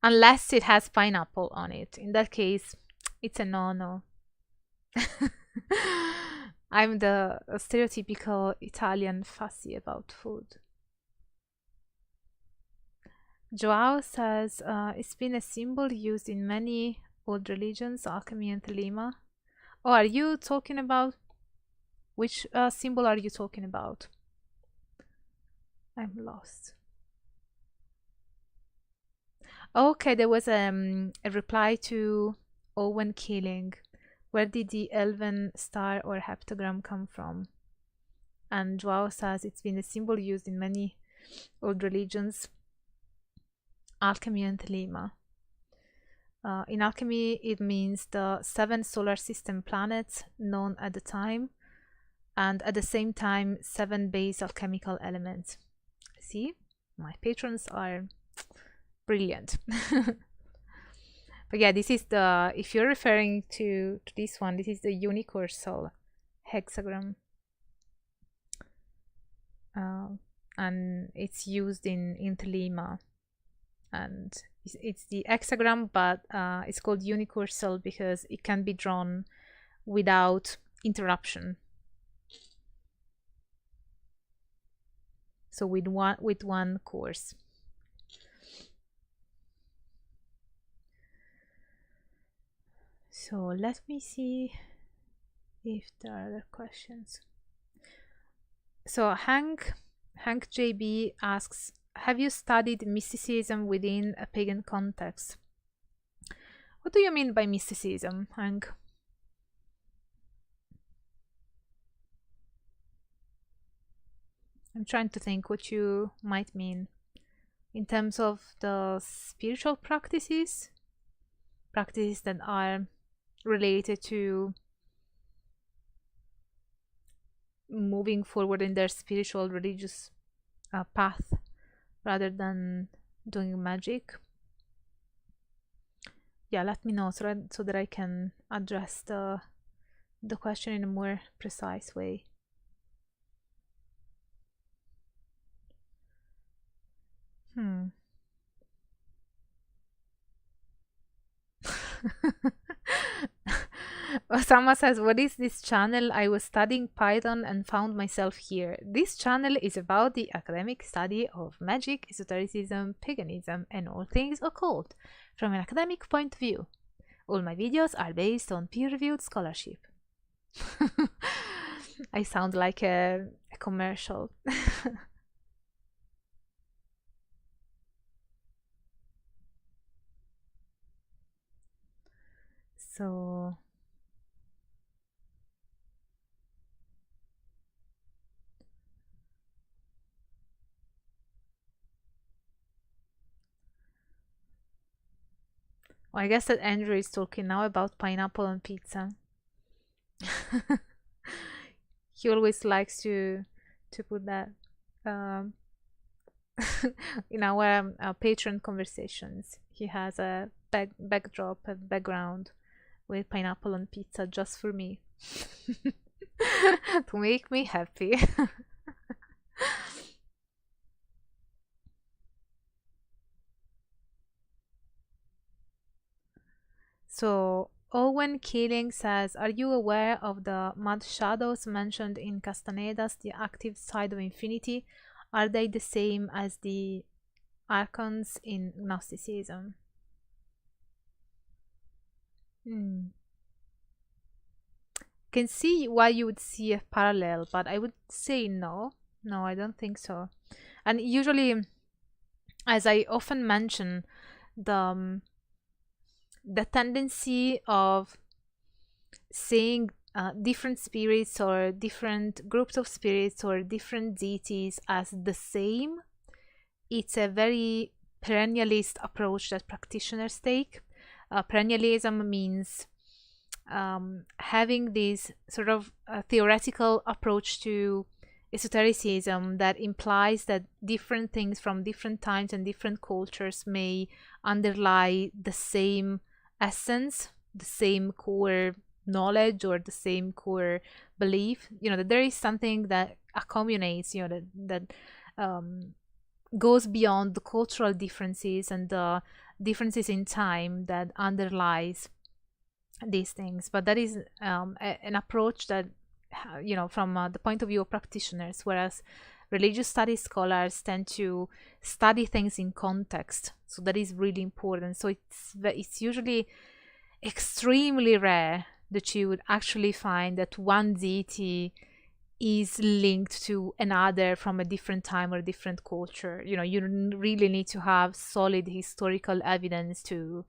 Unless it has pineapple on it. In that case, it's a no-no. I'm the stereotypical Italian fussy about food. Joao says, it's been a symbol used in many old religions, alchemy and thelema. Oh, are you talking about... Which symbol are you talking about? I'm lost. Okay, there was a reply to Owen killing. Where did the elven star or heptagram come from? And Joao says it's been a symbol used in many old religions, alchemy and thelema. In alchemy, it means the 7 solar system planets known at the time, and at the same time 7 base alchemical elements. See, my patrons are brilliant. But yeah, this is the, if you're referring to this one, this is the universal hexagram, and it's used in thelema, and it's the hexagram, but it's called universal because it can be drawn without interruption. So with one course. So let me see if there are other questions. So Hank JB asks, have you studied mysticism within a pagan context? What do you mean by mysticism, Hank? I'm trying to think what you might mean in terms of the spiritual practices that are related to moving forward in their spiritual religious path rather than doing magic. Yeah, let me know so that I can address the question in a more precise way. Osama says, what is this channel? I was studying Python and found myself here. This channel is about the academic study of magic, esotericism, paganism, and all things occult from an academic point of view. All my videos are based on peer-reviewed scholarship. I sound like a commercial. So well, I guess that Andrew is talking now about pineapple on pizza. He always likes to put that in our Patreon conversations. He has a background with pineapple on pizza just for me to make me happy. So Owen Keeling says, are you aware of the mud shadows mentioned in Castaneda's The Active Side of Infinity? Are they the same as the archons in Gnosticism? Can see why you would see a parallel, but I would say no. No, I don't think so. And usually, as I often mention, the tendency of seeing different spirits or different groups of spirits or different deities as the same, it's a very perennialist approach that practitioners take. Perennialism means having this sort of theoretical approach to esotericism that implies that different things from different times and different cultures may underlie the same essence, the same core knowledge, or the same core belief. That there is something that accumulates, that goes beyond the cultural differences and the differences in time that underlies these things. But that is an approach that, from the point of view of practitioners, whereas religious studies scholars tend to study things in context. So that is really important. So it's usually extremely rare that you would actually find that one deity is linked to another from a different time or a different culture. You really need to have solid historical evidence to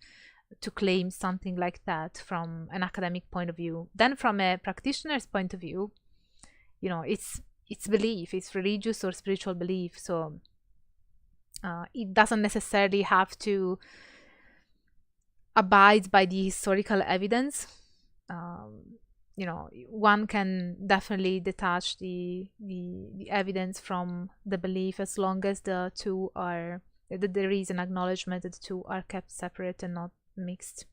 claim something like that from an academic point of view. Then from a practitioner's point of view, it's belief, it's religious or spiritual belief. So it doesn't necessarily have to abide by the historical evidence. One can definitely detach the evidence from the belief, as long as the two are, that there is an acknowledgement that the two are kept separate and not mixed.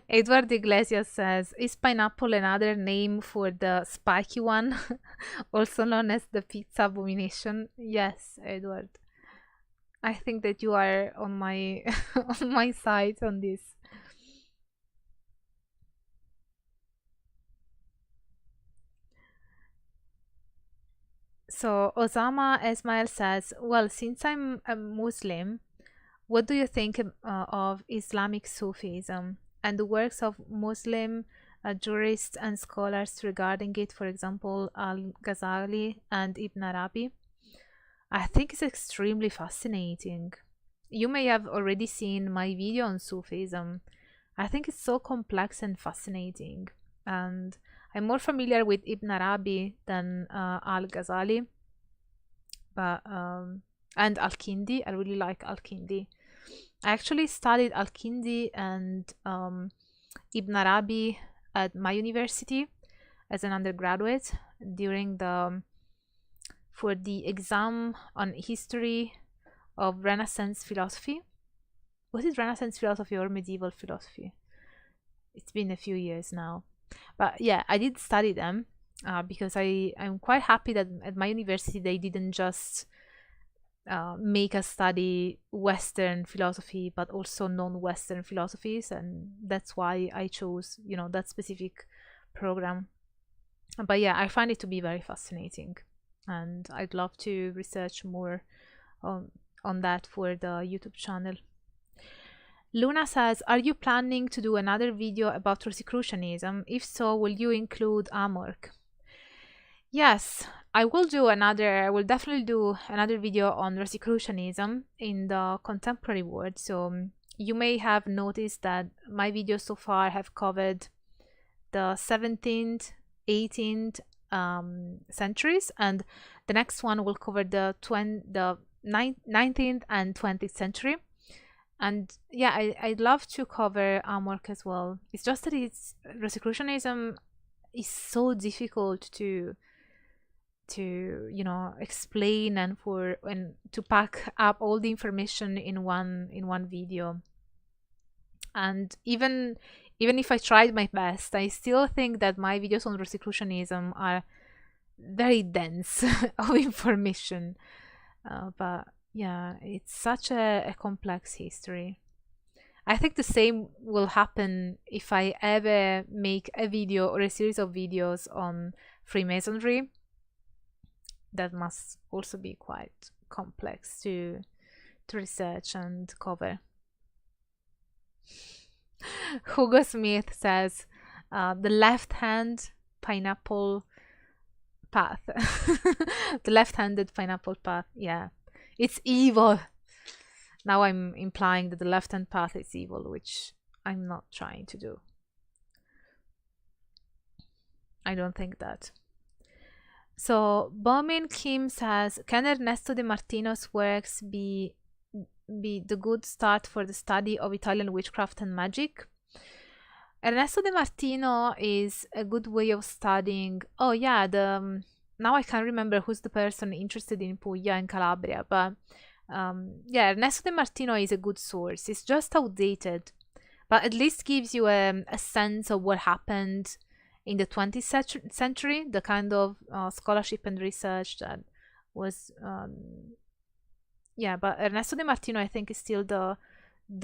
Edward Iglesias says, is pineapple another name for the spiky one, also known as the pizza abomination? Yes, Edward. I think that you are on my on my side on this. So Osama Esmail says, well, since I'm a Muslim, what do you think of Islamic Sufism and the works of Muslim jurists and scholars regarding it, for example, Al-Ghazali and Ibn Arabi. I think it's extremely fascinating. You may have already seen my video on Sufism. I think it's so complex and fascinating. And I'm more familiar with Ibn Arabi than Al-Ghazali. But and Al-Kindi. I really like Al-Kindi. I actually studied Al-Kindi and Ibn Arabi at my university as an undergraduate for the exam on history of Renaissance philosophy. Was it Renaissance philosophy or medieval philosophy? It's been a few years now. But yeah, I did study them because I'm quite happy that at my university they didn't just make us study Western philosophy, but also non-Western philosophies, and that's why I chose, that specific program. But yeah, I find it to be very fascinating, and I'd love to research more on that for the YouTube channel. Luna says, are you planning to do another video about Rosicrucianism? If so, will you include Amorc? Yes, I will definitely do another video on Rosicrucianism in the contemporary world. So you may have noticed that my videos so far have covered the 17th, 18th centuries, and the next one will cover the 19th and 20th century. And yeah, I'd love to cover Amorc as well. It's just that Rosicrucianism is so difficult to explain and to pack up all the information in one video. And even if I tried my best, I still think that my videos on Rosicrucianism are very dense of information. But yeah, it's such a complex history. I think the same will happen if I ever make a video or a series of videos on Freemasonry. That must also be quite complex to research and cover. Hugo Smith says, the left-hand pineapple path. The left-handed pineapple path. Yeah, it's evil. Now I'm implying that the left-hand path is evil, which I'm not trying to do. I don't think that. So Bomin Kim says, can Ernesto de Martino's works be the good start for the study of Italian witchcraft and magic? Ernesto de Martino is a good way of studying. Oh yeah, now I can't remember who's the person interested in Puglia and Calabria, but yeah, Ernesto de Martino is a good source. It's just outdated, but at least gives you a sense of what happened in the 20th century, the kind of scholarship and research that was yeah. But Ernesto de Martino, I think, is still the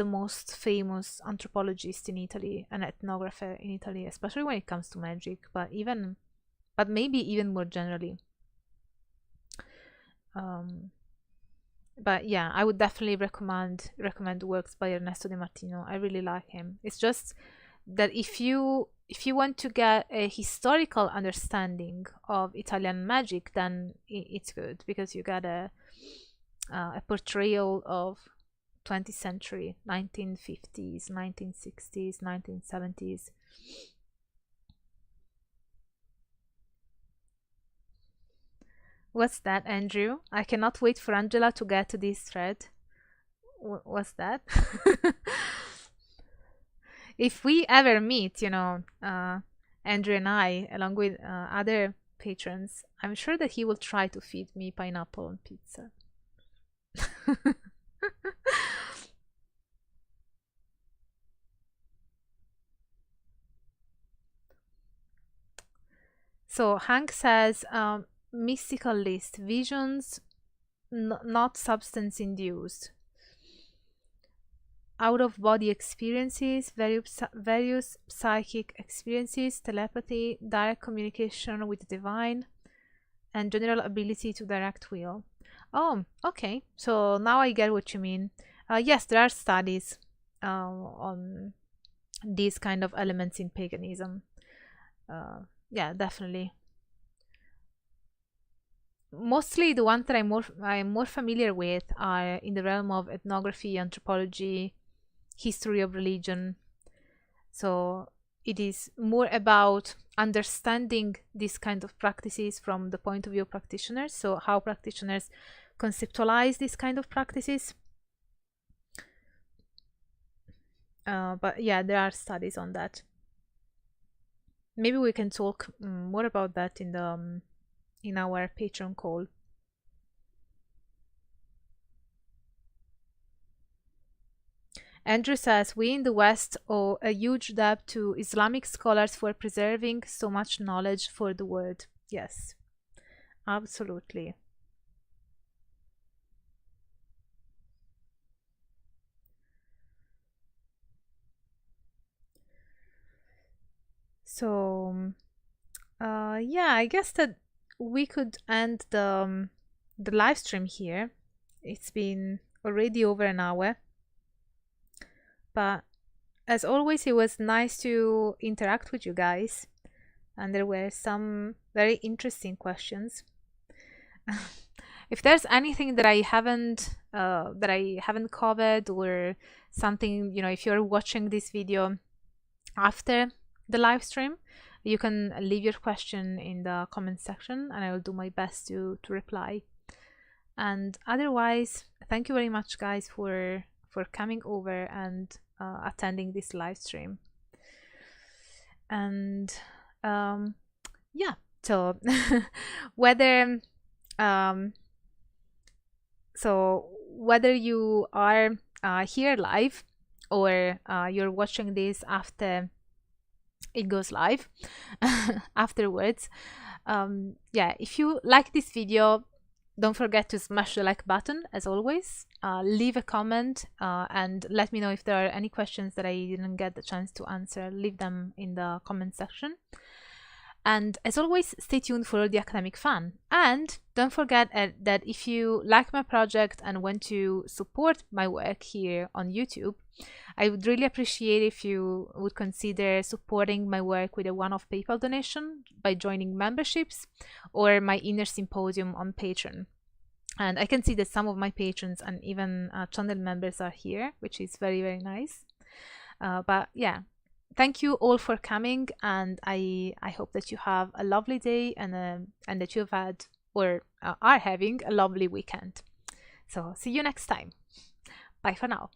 most famous anthropologist in Italy, an ethnographer in Italy, especially when it comes to magic, but maybe even more generally. But yeah, I would definitely recommend works by Ernesto de Martino. I really like him. It's just that if you want to get a historical understanding of Italian magic, then it's good, because you get a portrayal of 20th century, 1950s, 1960s, 1970s. What's that, Andrew? I cannot wait for Angela to get to this thread. What's that? If we ever meet, Andrew and I, along with other patrons, I'm sure that he will try to feed me pineapple on pizza. So Hank says, mystical list, visions, not substance induced, out of body experiences, various psychic experiences, telepathy, direct communication with the divine, and general ability to direct will. Oh, okay. So now I get what you mean. Yes, there are studies on these kind of elements in paganism. yeah, definitely. Mostly the ones that I'm more familiar with are in the realm of ethnography, anthropology, history of religion. So it is more about understanding these kind of practices from the point of view of practitioners. So how practitioners conceptualize these kind of practices. But yeah, there are studies on that. Maybe we can talk more about that in the in our Patreon call. Andrew says, we in the West owe a huge debt to Islamic scholars for preserving so much knowledge for the world. Yes, absolutely. So, yeah, I guess that we could end the live stream here. It's been already over an hour. But as always, it was nice to interact with you guys. And there were some very interesting questions. If there's anything that I haven't covered, or something, if you're watching this video after the live stream, you can leave your question in the comment section and I will do my best to reply. And otherwise, thank you very much, guys, for coming over and attending this live stream. And yeah, so whether whether you are here live, or you're watching this after it goes live afterwards, yeah, if you like this video, don't forget to smash the like button as always. Leave a comment and let me know if there are any questions that I didn't get the chance to answer. Leave them in the comment section. And as always, stay tuned for all the academic fun. And don't forget that if you like my project and want to support my work here on YouTube, I would really appreciate if you would consider supporting my work with a one-off PayPal donation by joining memberships or my inner symposium on Patreon. And I can see that some of my patrons and even channel members are here, which is very, very nice. But yeah, thank you all for coming, and I hope that you have a lovely day and that you've had or are having a lovely weekend. So see you next time. Bye for now.